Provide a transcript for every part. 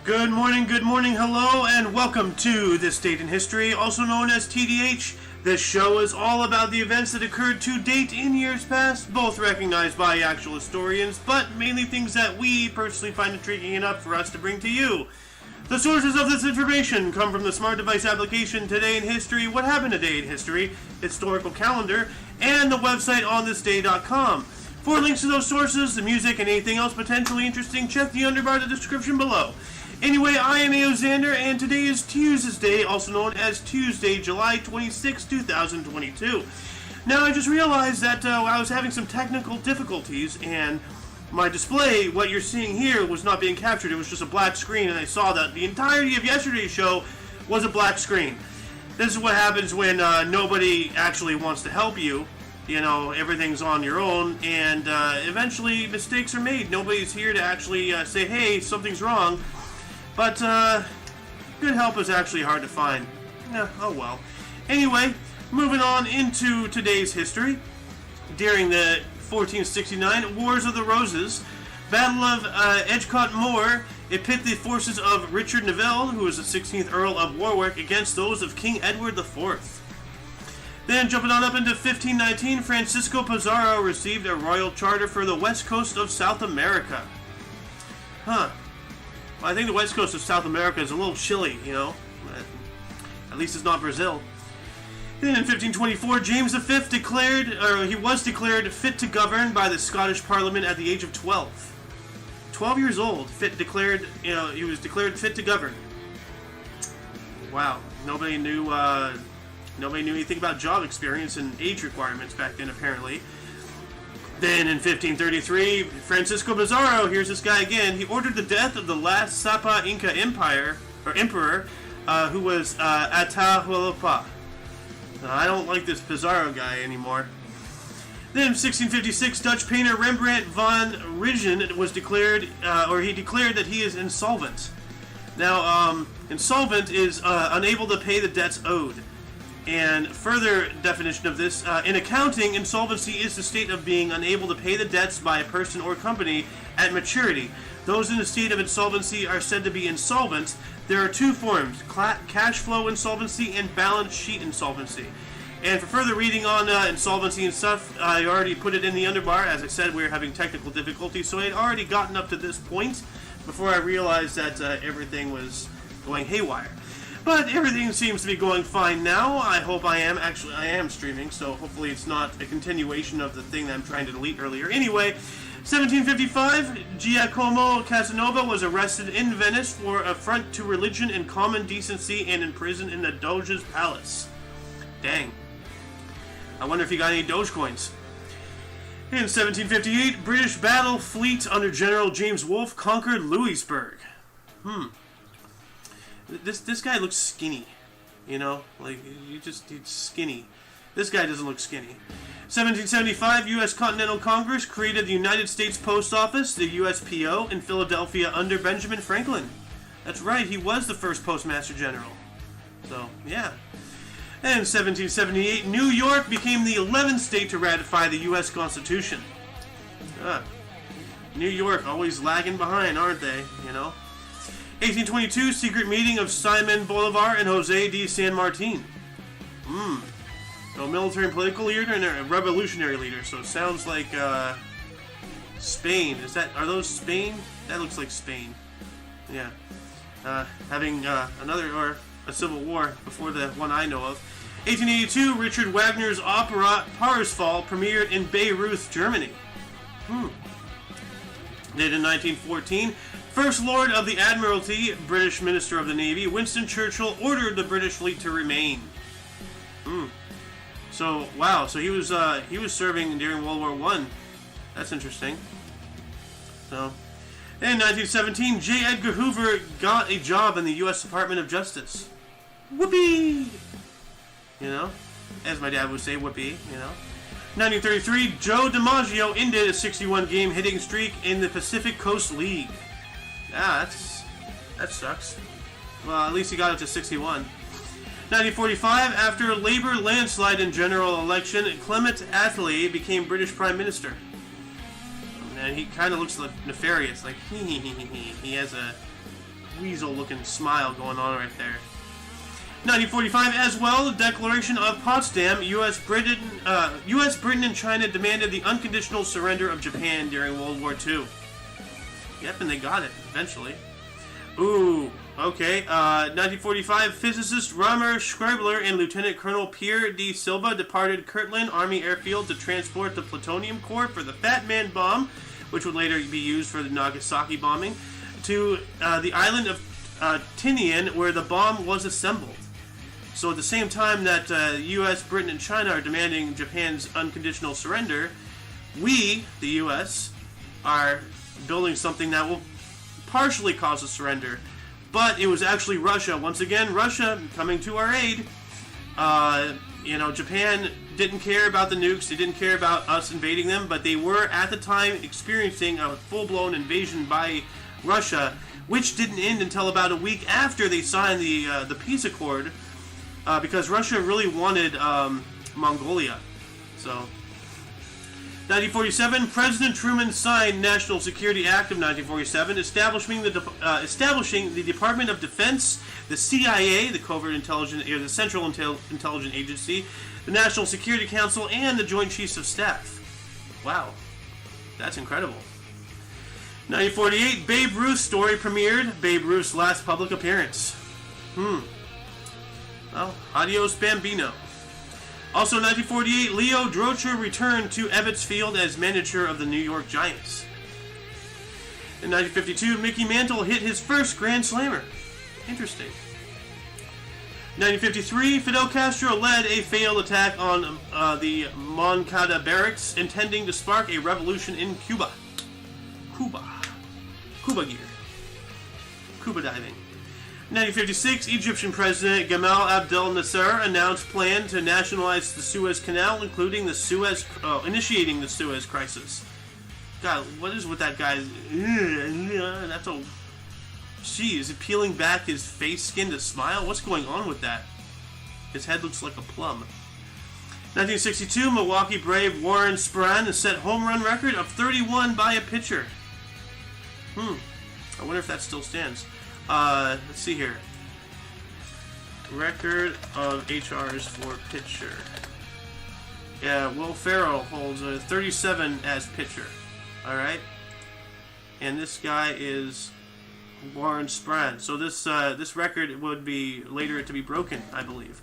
Good morning, hello, and welcome to This Date in History, also known as TDH. This show is all about the events that occurred to date in years past, both recognized by actual historians, but mainly things that we personally find intriguing enough for us to bring to you. The sources of this information come from the smart device application Today in History, What Happened Today in History, Historical Calendar, and the website onthisday.com. For links to those sources, the music, and anything else potentially interesting, check the underbar in the description below. Anyway, I am A.O. Xander, and today is Tuesday, also known as Tuesday, July 26, 2022. Now, I just realized that I was having some technical difficulties, and my display, what you're seeing here, was not being captured. It was just a black screen, and I saw that the entirety of yesterday's show was a black screen. This is what happens when nobody actually wants to help you. You know, everything's on your own, and eventually mistakes are made. Nobody's here to actually say, hey, something's wrong. But good help is actually hard to find. Oh well. Anyway, moving on into today's history. During the 1469 Wars of the Roses, Battle of Edgecote Moor, it pit the forces of Richard Neville, who was the 16th Earl of Warwick, against those of King Edward IV. Then, jumping on up into 1519, Francisco Pizarro received a royal charter for the west coast of South America. Well, I think the west coast of South America is a little chilly, you know. At least it's not Brazil. Then in 1524, James V was declared fit to govern by the Scottish Parliament at the age of 12. 12 years old, he was declared fit to govern. Wow, nobody knew anything about job experience and age requirements back then, apparently. Then in 1533, Francisco Pizarro, here's this guy again, he ordered the death of the last Sapa Inca emperor, who was Atahualpa. I don't like this Pizarro guy anymore. Then in 1656, Dutch painter Rembrandt van Rijn was declared that he is insolvent. Now, insolvent is unable to pay the debts owed. And further definition of this, in accounting, insolvency is the state of being unable to pay the debts by a person or company at maturity. Those in the state of insolvency are said to be insolvent. There are two forms, cash flow insolvency and balance sheet insolvency. And for further reading on insolvency and stuff, I already put it in the underbar. As I said, we were having technical difficulties, so I had already gotten up to this point before I realized that everything was going haywire. But everything seems to be going fine now. I hope I am streaming, so hopefully it's not a continuation of the thing that I'm trying to delete earlier. Anyway, 1755, Giacomo Casanova was arrested in Venice for affront to religion and common decency and imprisoned in the Doge's palace. Dang. I wonder if he got any Doge coins. In 1758, British battle fleet under General James Wolfe conquered Louisburg. This guy looks skinny, you know, like he's skinny. This guy doesn't look skinny. 1775, U.S. Continental Congress created the United States Post Office, the USPO, in Philadelphia under Benjamin Franklin. That's right, he was the first Postmaster General. So, yeah. And in 1778, New York became the 11th state to ratify the U.S. Constitution. New York, always lagging behind, aren't they, you know? 1822, secret meeting of Simon Bolivar and Jose de San Martin. A military and political leader and a revolutionary leader. So it sounds like Spain. Are those Spain? That looks like Spain. Yeah. Having a civil war before the one I know of. 1882, Richard Wagner's opera Parsifal premiered in Bayreuth, Germany. Then in 1914, First Lord of the Admiralty, British Minister of the Navy, Winston Churchill ordered the British fleet to remain. So, wow, so he was serving during World War I. That's interesting. So, in 1917, J. Edgar Hoover got a job in the U.S. Department of Justice. Whoopee! You know, as my dad would say, whoopee, you know. 1933, Joe DiMaggio ended a 61-game hitting streak in the Pacific Coast League. That sucks. Well, at least he got it to 61. 1945, after a Labour landslide in general election, Clement Attlee became British Prime Minister. And he kind of looks like nefarious, like he has a weasel-looking smile going on right there. 1945 as well, the Declaration of Potsdam, U.S., Britain, and China demanded the unconditional surrender of Japan during World War II. Yep, and they got it, eventually. Ooh, okay. 1945, physicist Ramer Schreibler and Lieutenant Colonel Pierre D. Silva departed Kirtland Army Airfield to transport the plutonium core for the Fat Man bomb, which would later be used for the Nagasaki bombing, to the island of Tinian, where the bomb was assembled. So at the same time that U.S., Britain, and China are demanding Japan's unconditional surrender, we, the U.S., are building something that will partially cause a surrender. But it was actually Russia. Once again, Russia coming to our aid. Japan didn't care about the nukes. They didn't care about us invading them. But they were, at the time, experiencing a full-blown invasion by Russia, which didn't end until about a week after they signed the peace accord. Because Russia really wanted Mongolia. So, 1947, President Truman signed National Security Act of 1947, establishing the Department of Defense, the CIA, the Covert Intelligence, the Central Intelligence Agency, the National Security Council, and the Joint Chiefs of Staff. Wow, that's incredible. 1948, Babe Ruth's story premiered. Babe Ruth's last public appearance. Well, adios Bambino. Also, 1948, Leo Drocher returned to Ebbets Field as manager of the New York Giants. In 1952, Mickey Mantle hit his first Grand Slammer. Interesting. 1953, Fidel Castro led a failed attack on the Moncada barracks, intending to spark a revolution in Cuba. Cuba gear. Cuba diving. 1956, Egyptian President Gamal Abdel Nasser announced plan to nationalize the Suez Canal, including initiating the Suez Crisis. God, what is with that guy? That's a... Gee, is it peeling back his face skin to smile? What's going on with that? His head looks like a plum. 1962, Milwaukee Brave Warren Spahn set home run record of 31 by a pitcher. I wonder if that still stands. Let's see here. Record of HRs for pitcher. Yeah, Will Ferrell holds 37 as pitcher. Alright? And this guy is Warren Spahn. So this record would be later to be broken, I believe.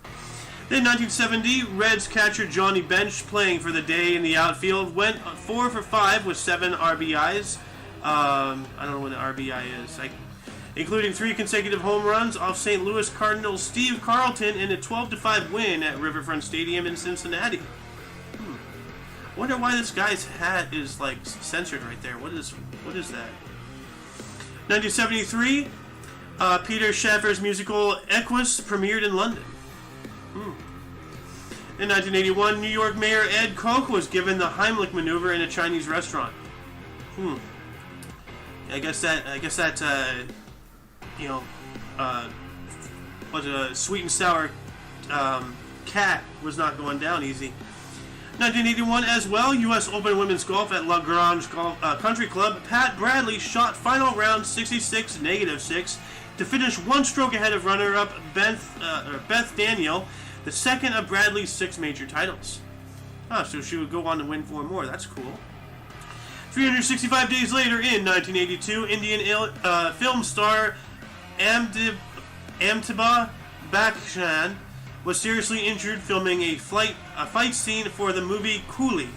Then 1970, Reds catcher Johnny Bench, playing for the day in the outfield, went 4 for 5 with 7 RBIs. I don't know what an RBI is. Including 3 consecutive home runs off St. Louis Cardinals Steve Carlton in a 12-5 win at Riverfront Stadium in Cincinnati. Wonder why this guy's hat is like censored right there. What is that? 1973, Peter Shaffer's musical Equus premiered in London. In 1981, New York Mayor Ed Koch was given the Heimlich maneuver in a Chinese restaurant. I guess that was a sweet and sour cat was not going down easy. 1981 as well, U.S. Open Women's Golf at La Grange Country Club. Pat Bradley shot final round 66-6 to finish 1 stroke ahead of runner-up Beth Daniel, the second of Bradley's 6 major titles. So she would go on to win 4 more. That's cool. 365 days later, in 1982, Indian film star Amitabh Bachchan was seriously injured filming a fight scene for the movie Coolie.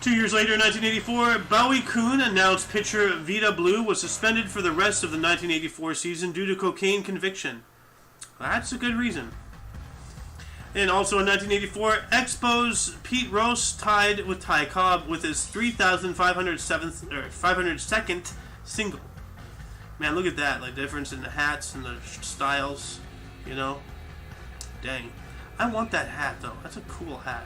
2 years later, in 1984, Bowie Kuhn announced pitcher Vida Blue was suspended for the rest of the 1984 season due to cocaine conviction. That's a good reason. And also in 1984, Expos Pete Rose tied with Ty Cobb with his 3,502nd single. Man, look at that. Like, difference in the hats and the styles, Dang. I want that hat, though. That's a cool hat.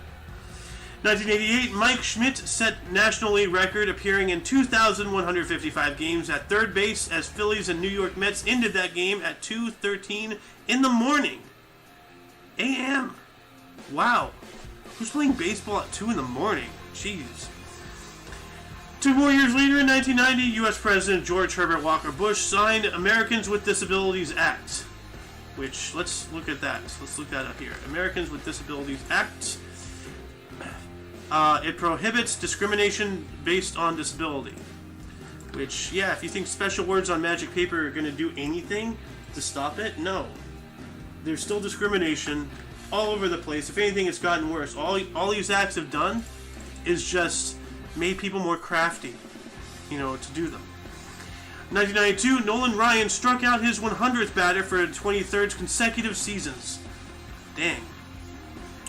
1988, Mike Schmidt set National League record, appearing in 2,155 games at third base as Phillies and New York Mets ended that game at 2:13 in the morning. A.M. Wow. Who's playing baseball at 2 in the morning? Jeez. 2 more years later, in 1990, U.S. President George Herbert Walker Bush signed Americans with Disabilities Act, which, let's look at that. Let's look that up here. Americans with Disabilities Act. It prohibits discrimination based on disability. Which, yeah, if you think special words on magic paper are going to do anything to stop it, no. There's still discrimination all over the place. If anything, it's gotten worse. All these acts have done is just made people more crafty, to do them. 1992, Nolan Ryan struck out his 100th batter for 23rd consecutive seasons. Dang.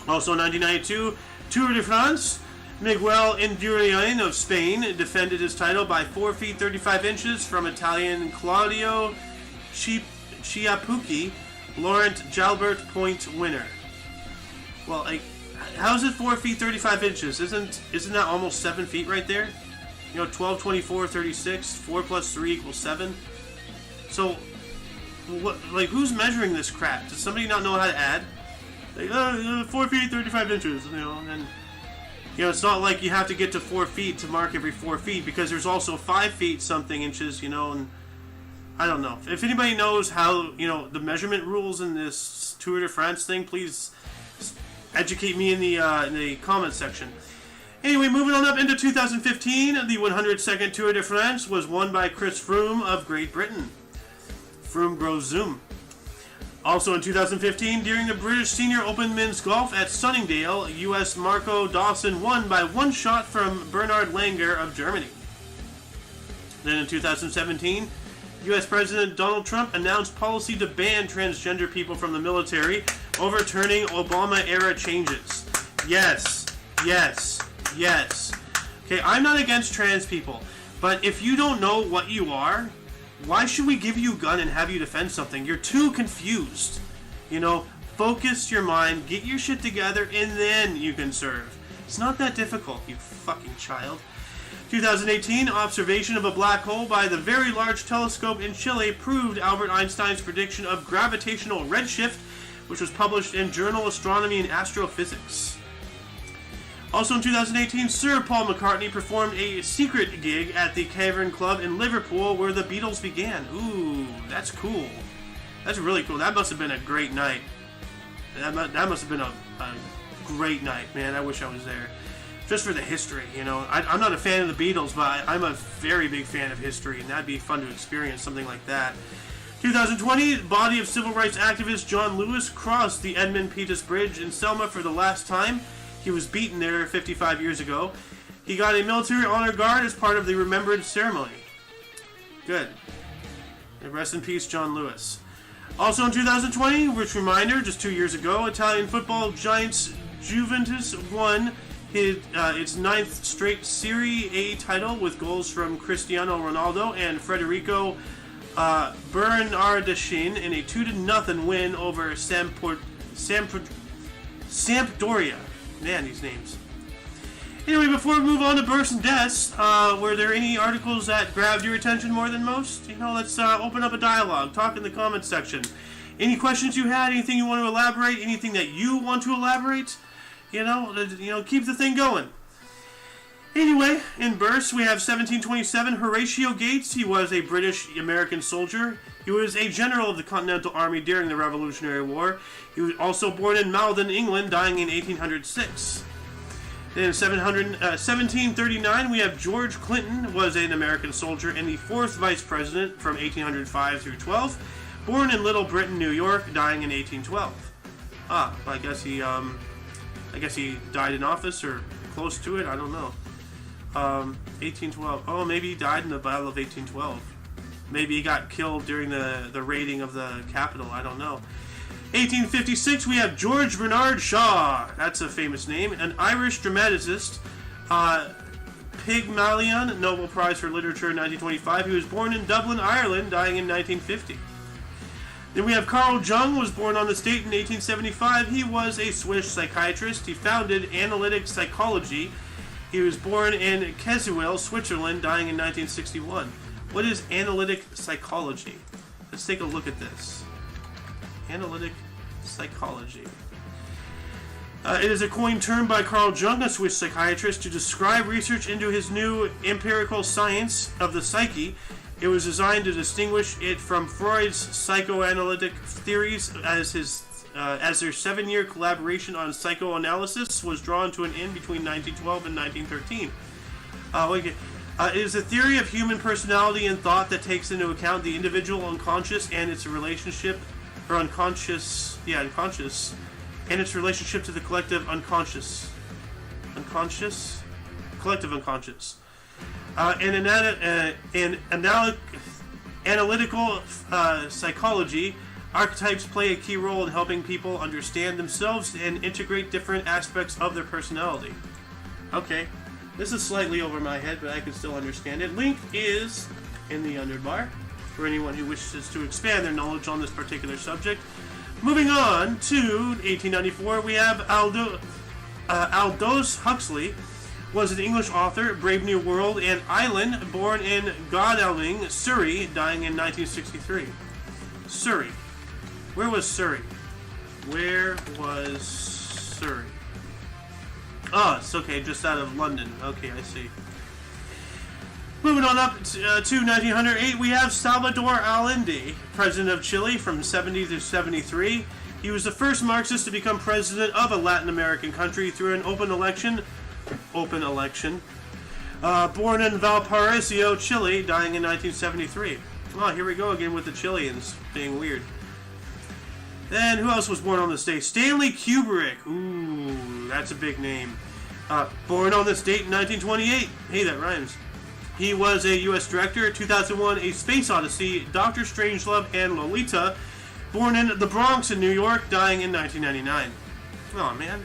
Also in 1992, Tour de France, Miguel Indurain of Spain defended his title by 4 feet 35 inches from Italian Claudio Chiappucci, Laurent Jalbert point winner. Well, how is it 4 feet 35 inches? Isn't that almost 7 feet right there? 12, 24, 36, 4 plus 3 equals 7. So, who's measuring this crap? Does somebody not know how to add? 4 feet 35 inches, and it's not like you have to get to 4 feet to mark every 4 feet, because there's also 5 feet something inches, and I don't know. If anybody knows how, the measurement rules in this Tour de France thing, please educate me in the comment section. Anyway, moving on up into 2015, the 102nd Tour de France was won by Chris Froome of Great Britain. Froome grows zoom. Also in 2015, during the British Senior Open Men's Golf at Sunningdale, U.S. Marco Dawson won by 1 shot from Bernhard Langer of Germany. Then in 2017, U.S. President Donald Trump announced policy to ban transgender people from the military, overturning Obama-era changes. Yes. Okay, I'm not against trans people, but if you don't know what you are, why should we give you a gun and have you defend something? You're too confused. Focus your mind, get your shit together, and then you can serve. It's not that difficult, you fucking child. 2018, observation of a black hole by the Very Large Telescope in Chile proved Albert Einstein's prediction of gravitational redshift, which was published in Journal Astronomy and Astrophysics. Also in 2018, Sir Paul McCartney performed a secret gig at the Cavern Club in Liverpool, where the Beatles began. Ooh, that's cool. That's really cool. That must have been a great night. That must have been a great night, man. I wish I was there. Just for the history, I'm not a fan of the Beatles, but I'm a very big fan of history, and that'd be fun to experience something like that. 2020, the body of civil rights activist John Lewis crossed the Edmund Pettus Bridge in Selma for the last time. He was beaten there 55 years ago. He got a military honor guard as part of the remembrance ceremony. Good. And rest in peace, John Lewis. Also in 2020, which reminder, just 2 years ago, Italian football giants Juventus won its 9th straight Serie A title with goals from Cristiano Ronaldo and Federico Bernardeschi in a 2-0 win over Sampdoria. Man, these names. Anyway, before we move on to births and deaths, were there any articles that grabbed your attention more than most? Let's open up a dialogue. Talk in the comments section. Any questions you had? Anything you want to elaborate? Anything that you want to elaborate? Keep the thing going. Anyway, in births, we have 1727, Horatio Gates. He was a British-American soldier. He was a general of the Continental Army during the Revolutionary War. He was also born in Malden, England, dying in 1806. Then in 1739, we have George Clinton, was an American soldier and the 4th Vice President from 1805 through 12, born in Little Britain, New York, dying in 1812. I guess he died in office or close to it. I don't know. 1812. Oh, maybe he died in the Battle of 1812. Maybe he got killed during the raiding of the Capitol. I don't know. 1856, we have George Bernard Shaw. That's a famous name. An Irish dramatist. Pygmalion, Nobel Prize for Literature in 1925. He was born in Dublin, Ireland, dying in 1950. Then we have Carl Jung, was born on this date in 1875. He was a Swiss psychiatrist. He founded analytic psychology. He was born in Kesuel, Switzerland, dying in 1961. What is analytic psychology? Let's take a look at this. Analytic psychology. It is a coined term by Carl Jung, a Swiss psychiatrist, to describe research into his new empirical science of the psyche. It was designed to distinguish it from Freud's psychoanalytic theories, as their 7-year collaboration on psychoanalysis was drawn to an end between 1912 and 1913. It is a theory of human personality and thought that takes into account the individual unconscious and its relationship, or unconscious, and its relationship to the collective unconscious. Collective unconscious. In analytical psychology, archetypes play a key role in helping people understand themselves and integrate different aspects of their personality. Okay, this is slightly over my head, but I can still understand it. Link is in the underbar for anyone who wishes to expand their knowledge on this particular subject. Moving on to 1894, we have Aldous Huxley, was an English author, Brave New World and Island, born in Godalming, Surrey, dying in 1963. Surrey. Where was Surrey? Oh, it's okay, just out of London. Okay, I see. Moving on up to 1908, we have Salvador Allende, president of Chile from 70 to 73. He was the first Marxist to become president of a Latin American country through an open election. Born in Valparaiso, Chile, dying in 1973. Oh, here we go again with the Chileans being weird. Then, who else was born on this day? Stanley Kubrick. Ooh, that's a big name. Born on this date in 1928. Hey, that rhymes. He was a U.S. director, 2001, A Space Odyssey, Doctor Strangelove, and Lolita. Born in the Bronx in New York, dying in 1999. Oh, man.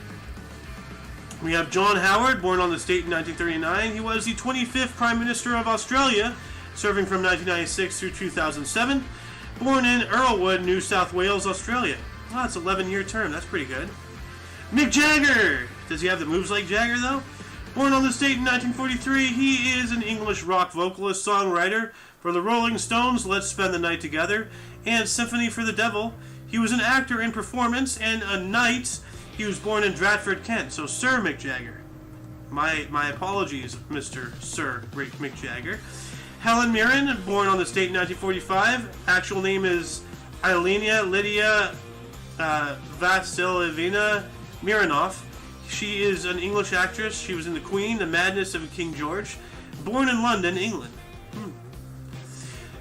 We have John Howard, born on this date in 1939. He was the 25th Prime Minister of Australia, serving from 1996 through 2007. Born in Earlwood, New South Wales, Australia. Wow, that's an 11-year term. That's pretty good. Mick Jagger. Does he have the moves like Jagger, though? Born on this date in 1943, he is an English rock vocalist, songwriter for the Rolling Stones, Let's Spend the Night Together, and Symphony for the Devil. He was an actor in performance and a knight. He was born in Dratford, Kent. So, Sir Mick Jagger. My apologies, Mr. Sir Mick Jagger. Helen Mirren, born on this date in 1945. Actual name is Ilenia Lydia Vasilievna Mironov. She is an English actress. She was in The Queen, The Madness of King George. Born in London, England.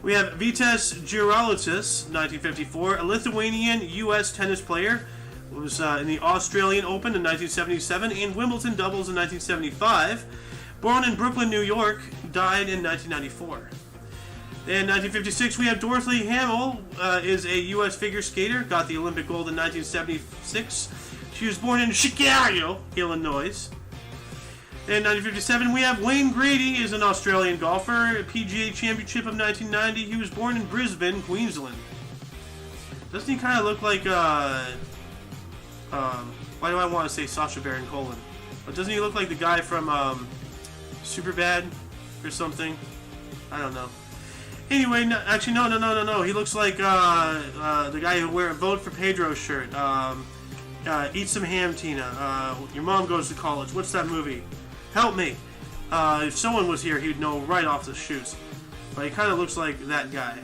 We have Vitas Giraulitis, 1954, a Lithuanian U.S. tennis player. Was in the Australian Open in 1977 and Wimbledon doubles in 1975. Born in Brooklyn, New York, died in 1994. In 1956, we have Dorothy Hamill, is a U.S. figure skater, got the Olympic gold in 1976. She was born in Chicago, Illinois. In 1957, we have Wayne Grady, is an Australian golfer, PGA Championship of 1990. He was born in Brisbane, Queensland. Doesn't he kind of look like, why do I want to say Sacha Baron Cohen? But doesn't he look like the guy from Superbad or something? I don't know. Anyway, no. He looks like the guy who wear a Vote for Pedro shirt. Eat Some Ham, Tina. Your mom goes to college. What's that movie? Help me. If someone was here, he'd know right off the shoots. But he kind of looks like that guy.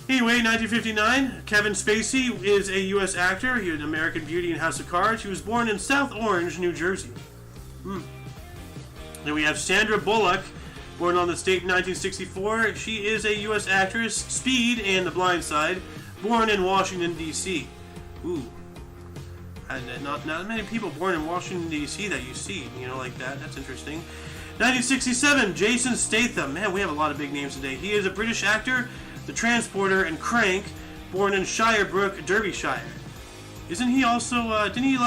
Anyway, 1959, Kevin Spacey is a U.S. actor. He was an American Beauty and House of Cards. He was born in South Orange, New Jersey. Then we have Sandra Bullock, born on this date in 1964. She is a U.S. actress, Speed and The Blind Side, born in Washington, D.C. Ooh. And not many people born in Washington, D.C. that you see, like that. That's interesting. 1967, Jason Statham. Man, we have a lot of big names today. He is a British actor, The Transporter, and Crank, born in Shirebrook, Derbyshire. Isn't he also, isn't he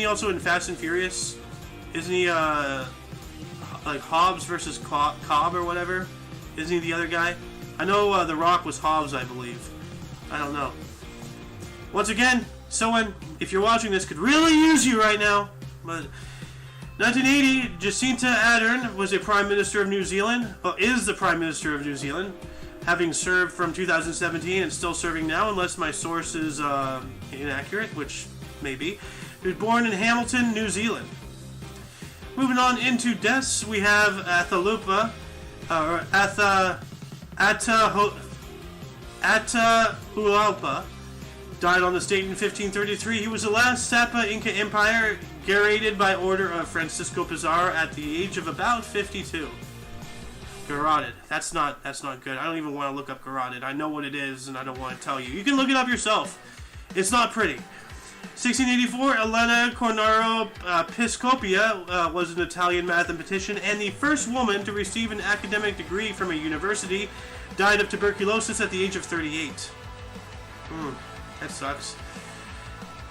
also in Fast and Furious? Isn't he, like Hobbs versus Cobb or whatever? Isn't he the other guy? I know The Rock was Hobbs, I believe. I don't know. Once again, someone, if you're watching this, could really use you right now. But 1980, Jacinta Ardern was a Prime Minister of New Zealand, is the Prime Minister of New Zealand, having served from 2017 and still serving now, unless my source is inaccurate, which maybe. He was born in Hamilton, New Zealand. Moving on into deaths, we have Atahualpa, died on this date in 1533. He was the last Sapa Inca Empire, garroted by order of Francisco Pizarro at the age of about 52. Garroted. That's not good. I don't even want to look up garroted. I know what it is, and I don't want to tell you. You can look it up yourself. It's not pretty. 1684, Elena Cornaro Piscopia was an Italian mathematician and the first woman to receive an academic degree from a university. Died of tuberculosis at the age of 38. That sucks.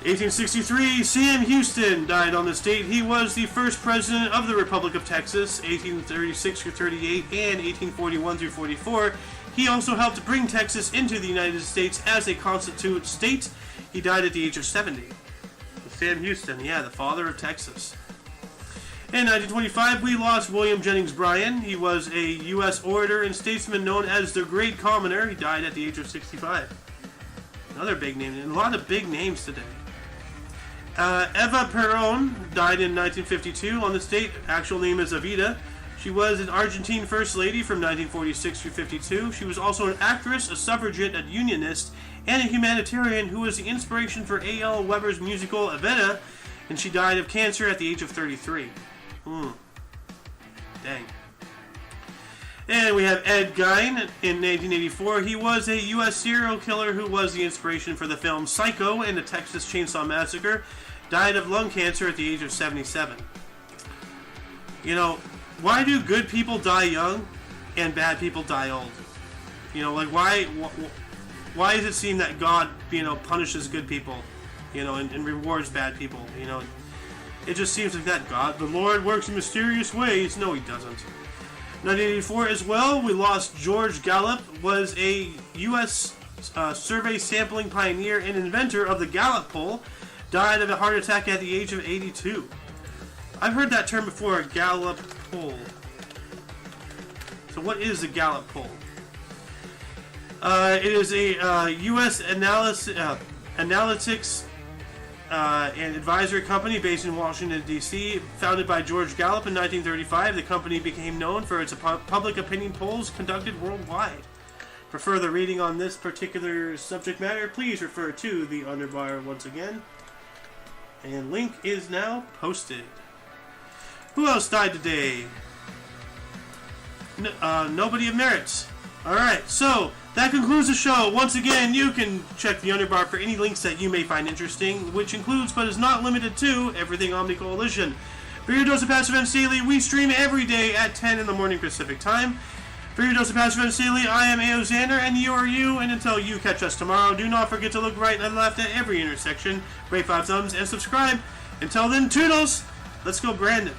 1863, Sam Houston died on this date. He was the first president of the Republic of Texas, 1836 through 38 and 1841 through 44. He also helped bring Texas into the United States as a constituent state. He died at the age of 70. Sam Houston, yeah, the father of Texas. In 1925, we lost William Jennings Bryan. He was a U.S. orator and statesman known as the Great Commoner. He died at the age of 65. Another big name, and a lot of big names today. Eva Perón died in 1952 on this date. Actual name is Evita. She was an Argentine First Lady from 1946 through 52. She was also an actress, a suffragette, a unionist, and a humanitarian who was the inspiration for A.L. Weber's musical Evita, and she died of cancer at the age of 33. Dang. And we have Ed Gein in 1984. He was a U.S. serial killer who was the inspiration for the film Psycho and the Texas Chainsaw Massacre. Died of lung cancer at the age of 77. You know, why do good people die young and bad people die old? You know, like why does it seem that God, punishes good people, and rewards bad people? It just seems like that. God, the Lord works in mysterious ways. No, he doesn't. 1984 as well, we lost George Gallup, was a U.S. survey sampling pioneer and inventor of the Gallup poll. Died of a heart attack at the age of 82. I've heard that term before, Gallup poll. So what is the Gallup poll? It is a U.S. analytics and advisory company based in Washington, D.C., founded by George Gallup in 1935. The company became known for its public opinion polls conducted worldwide. For further reading on this particular subject matter, please refer to the underbar once again. And link is now posted. Who else died today? Nobody of merit. Alright, so that concludes the show. Once again, you can check the underbar for any links that you may find interesting, which includes, but is not limited to, everything Omni Coalition. For your dose of Passive Events Daily, we stream every day at 10 in the morning Pacific Time. For your dose of Passive Events Daily, I am A.O. Xander, and you are you, and until you catch us tomorrow, do not forget to look right and left at every intersection, rate 5 thumbs, and subscribe. Until then, toodles! Let's go, Brandon.